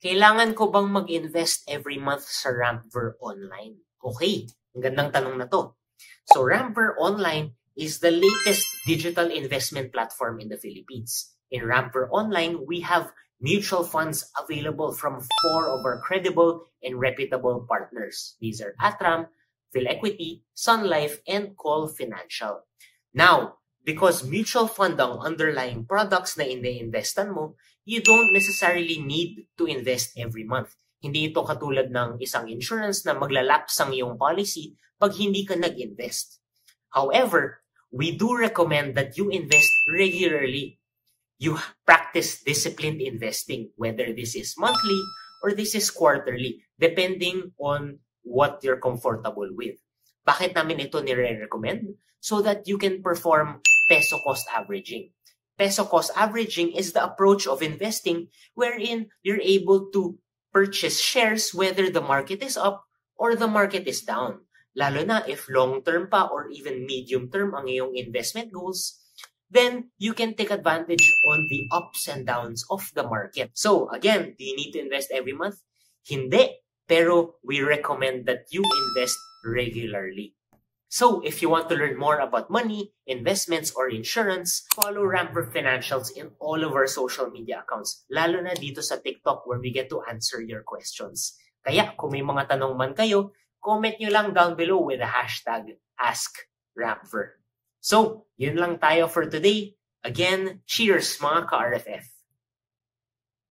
Kailangan ko bang mag-invest every month sa Rampver Online? Okay, ang gandang tanong na to. So Rampver Online is the latest digital investment platform in the Philippines. In Rampver Online, we have mutual funds available from 4 of our credible and reputable partners. These are Atram, PhilEquity, Sun Life, and Call Financial. Now, because mutual fund ang underlying products na ine-investan mo, you don't necessarily need to invest every month. Hindi ito katulad ng isang insurance na maglalapse ang iyong policy pag hindi ka nag-invest. However, we do recommend that you invest regularly. You practice disciplined investing, whether this is monthly or this is quarterly, depending on what you're comfortable with. Bakit namin ito nire-recommend? So that you can perform peso cost averaging. Peso cost averaging is the approach of investing wherein you're able to purchase shares whether the market is up or the market is down. Lalo na if long-term pa or even medium-term ang iyong investment goals, then you can take advantage on the ups and downs of the market. So again, do you need to invest every month? Hindi, pero we recommend that you invest regularly. So, if you want to learn more about money, investments, or insurance, follow Rampver Financials in all of our social media accounts, lalo na dito sa TikTok where we get to answer your questions. Kaya, kung may mga tanong man kayo, comment nyo lang down below with the hashtag AskRampver. So, yun lang tayo for today. Again, cheers mga ka-RFF!